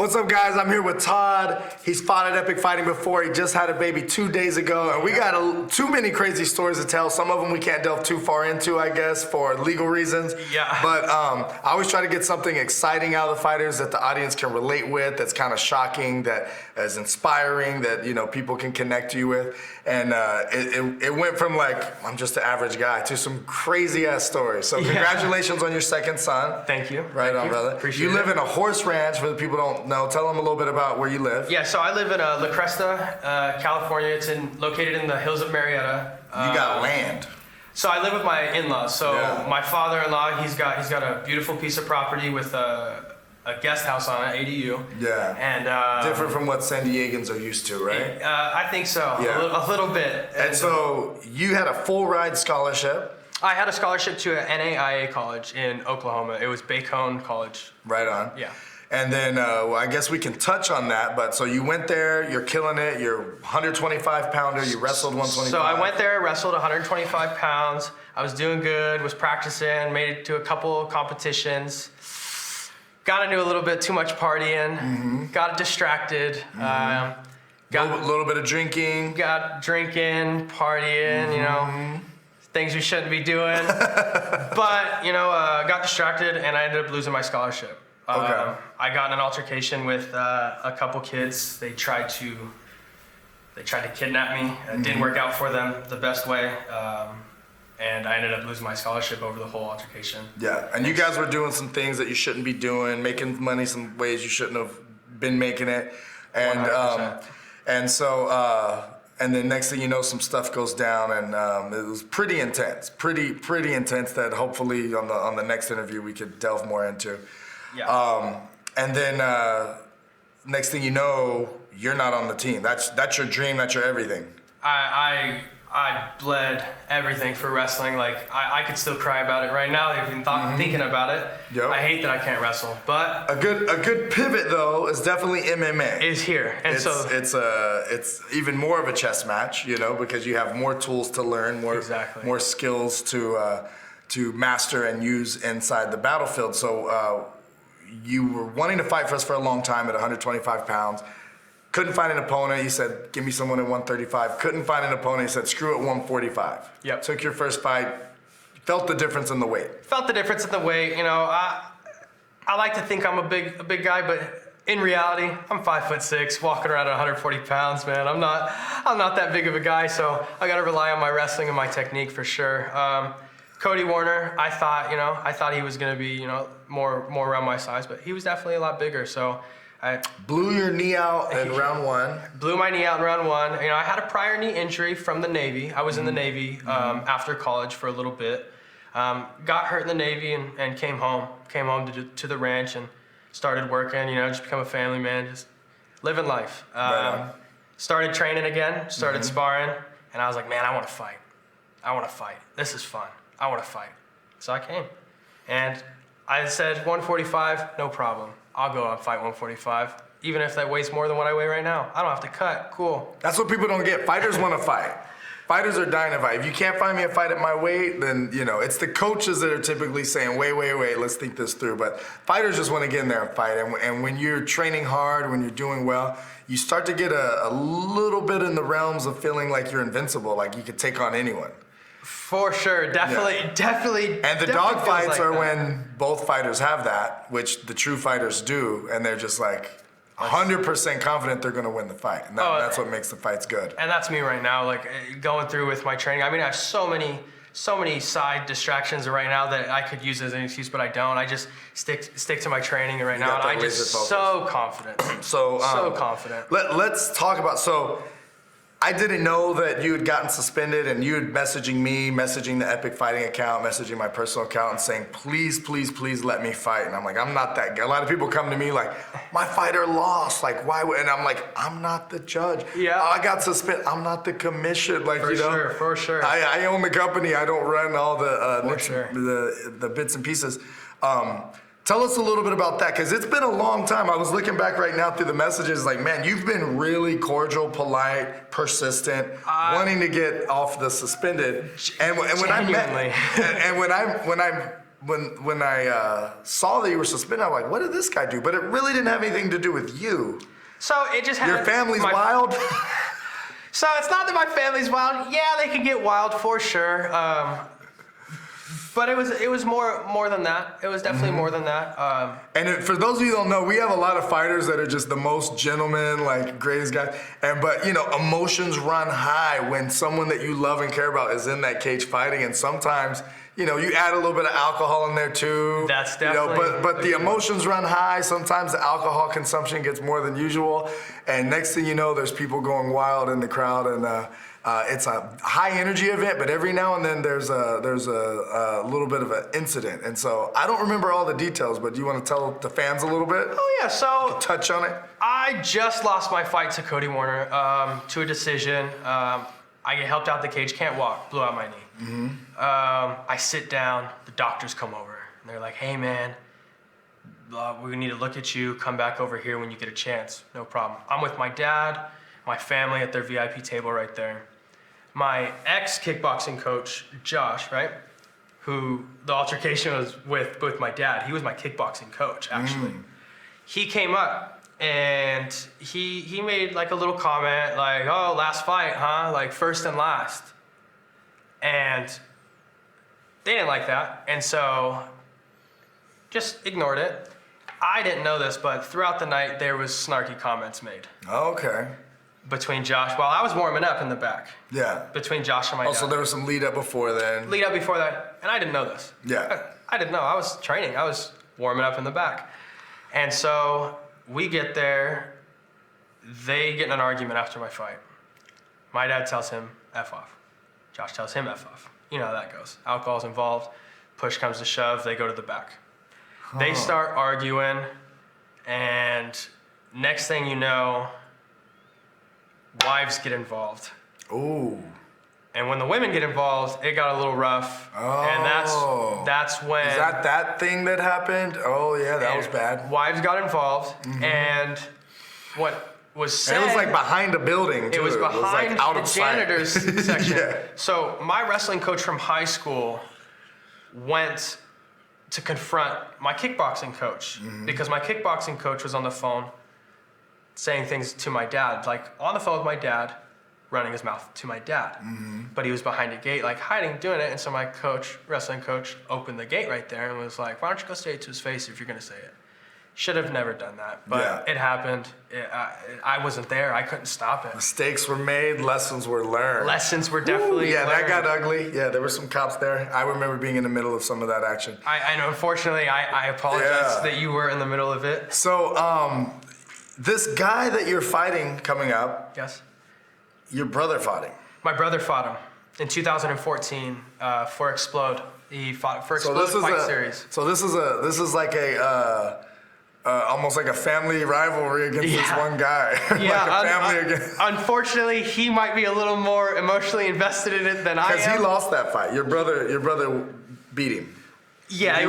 What's up, guys? I'm here with Todd. He's fought at Epic Fighting before. He just had a baby 2 days ago, and we got too many crazy stories to tell. Some of them we can't delve too far into, I guess, for legal reasons. Yeah. But I always try to get something exciting out of the fighters that the audience can relate with, that's kind of shocking, that is inspiring, that people can connect to you with. And it went from like, I'm just an average guy, to some crazy ass stories. So congratulations on your second son. Thank you. Right Thank on, you. brother. Appreciate You live in a horse ranch, for the people who don't know. Tell them a little bit about where you live. Yeah, so I live in La Cresta, California. It's located in the hills of Marietta. You got land. So I live with my in-laws. So my father-in-law, he's got a beautiful piece of property with a guest house on it, ADU. Yeah. And different from what San Diegans are used to, right? I think so. Yeah. A little bit. And so you had a full ride scholarship. I had a scholarship to an NAIA college in Oklahoma. It was Bacone College. Right on. Yeah. And then I guess we can touch on that. But so you went there, you're killing it. You're 125 pounder. You wrestled 125. So I went there, wrestled 125 pounds. I was doing good, was practicing, made it to a couple competitions. Got into a little bit too much partying. Got distracted. Got a little bit of drinking. Got drinking, partying, things we shouldn't be doing. But, got distracted and I ended up losing my scholarship. Okay. I got in an altercation with a couple kids. They tried to kidnap me. It didn't work out for them the best way. And I ended up losing my scholarship over the whole altercation. Yeah, and you guys were doing some things that you shouldn't be doing, making money some ways you shouldn't have been making it. And 100%. And then next thing you know, some stuff goes down, and it was pretty intense, pretty intense. That hopefully on the next interview we could delve more into. Yeah. And then next thing you know, you're not on the team. That's your dream. That's your everything. I bled everything for wrestling. Like I could still cry about it right now. Even thinking about it. Yep. I hate that I can't wrestle, but A good pivot though is definitely MMA. is here, and It's even more of a chess match, because you have more tools to learn, more skills to master and use inside the battlefield. So you were wanting to fight for us for a long time at 125 pounds. Couldn't find an opponent. You said, give me someone at 135. Couldn't find an opponent. You said, screw it, 145. Yep. Took your first fight. Felt the difference in the weight. Felt the difference in the weight. I like to think I'm a big guy, but in reality, I'm 5'6", walking around at 140 pounds, man. I'm not that big of a guy, so I got to rely on my wrestling and my technique for sure. Cody Warner, I thought he was going to be, more around my size, but he was definitely a lot bigger. So I blew your knee out in round one. Blew my knee out in round one. I had a prior knee injury from the Navy. I was in the Navy after college for a little bit. Got hurt in the Navy and came home. Came home to the ranch and started working. Just become a family man, just living life. Started training again. Started sparring, and I was like, man, I want to fight. I want to fight. This is fun. I want to fight. So I came, and I said 145, no problem. I'll go and fight 145, even if that weighs more than what I weigh right now. I don't have to cut. Cool. That's what people don't get. Fighters want to fight. Fighters are dying to fight. If you can't find me a fight at my weight, then, it's the coaches that are typically saying, wait, let's think this through. But fighters just want to get in there and fight. And when you're training hard, when you're doing well, you start to get a little bit in the realms of feeling like you're invincible, like you could take on anyone. For sure, definitely. And the dog fights are when both fighters have that, which the true fighters do, and they're just like 100% confident they're going to win the fight, and that's what makes the fights good. And that's me right now, like going through with my training. I have so many side distractions right now that I could use as an excuse, but I don't. I just stick to my training right now, and I'm just so confident. So confident. Let's talk about I didn't know that you had gotten suspended, and you had messaging the Epic Fighting account, messaging my personal account, and saying, please, please, please let me fight. And I'm like, I'm not that guy. A lot of people come to me like, my fighter lost. Like, why? And I'm like, I'm not the judge. Yeah. I got suspended. I'm not the commission. Like, For sure. I own the company. I don't run all the the bits and pieces. Tell us a little bit about that, because it's been a long time. I was looking back right now through the messages, like, man, you've been really cordial, polite, persistent, wanting to get off the suspended. And when I when I saw that you were suspended, I'm like, what did this guy do? But it really didn't have anything to do with you. So it just had Your family's wild? So it's not that my family's wild. Yeah, they can get wild for sure. But it was more than that. It was definitely more than that. For those of you who don't know, we have a lot of fighters that are just the most gentlemen, like greatest guys. But emotions run high when someone that you love and care about is in that cage fighting. And sometimes, you add a little bit of alcohol in there too. That's definitely. But the emotions run high. Sometimes the alcohol consumption gets more than usual. And next thing you know, there's people going wild in the crowd, and it's a high energy event, but every now and then there's a little bit of an incident. And so I don't remember all the details, but do you want to tell the fans a little bit? Oh yeah, so touch on it. I just lost my fight to Cody Warner to a decision. I get helped out the cage, can't walk, blew out my knee. I sit down, the doctors come over, and they're like, hey man, we need to look at you, come back over here when you get a chance, no problem. I'm with my dad, my family at their VIP table right there. My ex-kickboxing coach, Josh, right, who the altercation was with my dad, he was my kickboxing coach, actually. He came up and he made like a little comment like, oh, last fight, huh? Like first and last. And they didn't like that. And so just ignored it. I didn't know this, but throughout the night, there was snarky comments made. Okay. Between Josh, while I was warming up in the back. Yeah. Between Josh and my dad. So there was some lead up before then. Lead up before that, and I didn't know this. Yeah. I didn't know. I was training. I was warming up in the back. And so we get there. They get in an argument after my fight. My dad tells him, F off. Josh tells him, F off. You know how that goes. Alcohol's involved. Push comes to shove. They go to the back. They start arguing, and next thing you know, wives get involved. Ooh. And when the women get involved, it got a little rough. Oh. And that's when... Is that thing that happened? Oh, yeah, that was bad. Wives got involved, and what was said... And it was like behind a building, too. It was behind like out the of janitor's section. Yeah. So my wrestling coach from high school went to confront my kickboxing coach, because my kickboxing coach was on the phone saying things to my dad, like on the phone with my dad, running his mouth to my dad. But he was behind a gate, like hiding, doing it. And so my coach, wrestling coach, opened the gate right there and was like, why don't you go say it to his face if you're gonna say it? Should have never done that, but it happened. I wasn't there, I couldn't stop it. Mistakes were made, lessons were learned. Lessons were definitely learned. That got ugly. Yeah, there were some cops there. I remember being in the middle of some of that action. I know, unfortunately, I apologize that you were in the middle of it. So, this guy that you're fighting coming up, yes, your brother fought him. My brother fought him in 2014 for Explode. He fought for Explode Fight Series. So this is like a almost like a family rivalry against this one guy. Unfortunately, he might be a little more emotionally invested in it than I am. Because he lost that fight. Your brother beat him. Yeah. Do you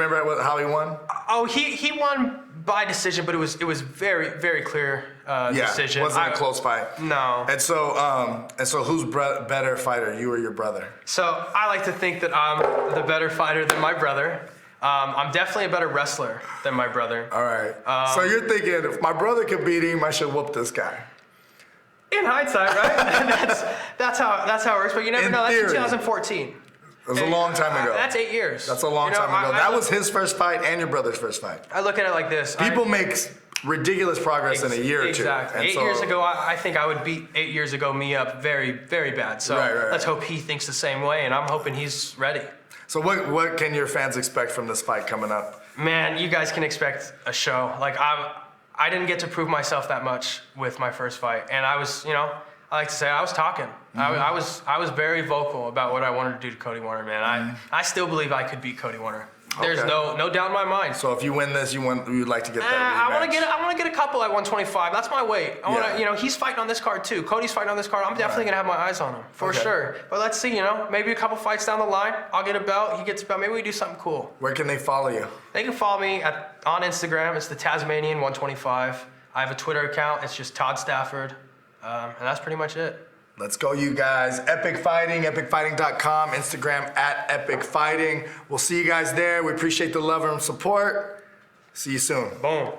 remember how he won? Oh, he won by decision, but it was very, very clear decision. It wasn't a close fight. No. And so who's better fighter, you or your brother? So I like to think that I'm the better fighter than my brother. I'm definitely a better wrestler than my brother. All right. So you're thinking, if my brother could beat him, I should whoop this guy. In hindsight, right? that's how it works. But you never know. That's theory. 2014. It was a long time ago. That's 8 years. That's a long time ago. That was his first fight and your brother's first fight. I look at it like this. People make ridiculous progress in a year or two. Exactly. 8 years ago, I think I would beat 8 years ago me up very, very bad. So let's hope he thinks the same way, and I'm hoping he's ready. So what can your fans expect from this fight coming up? Man, you guys can expect a show. Like I didn't get to prove myself that much with my first fight, and I was, I like to say I was talking. I was very vocal about what I wanted to do to Cody Warner, man. I still believe I could beat Cody Warner. There's no doubt in my mind. So if you win this, you'd like to get that rematch? rematch? I want to get a couple at 125. That's my weight. I want to, he's fighting on this card too. Cody's fighting on this card. I'm definitely gonna have my eyes on him for sure. But let's see, maybe a couple fights down the line, I'll get a belt. He gets a belt. Maybe we do something cool. Where can they follow you? They can follow me on Instagram. It's the Tasmanian 125. I have a Twitter account. It's just Todd Stafford, and that's pretty much it. Let's go, you guys. Epic Fighting, epicfighting.com, Instagram at Epic Fighting. We'll see you guys there. We appreciate the love and support. See you soon. Boom.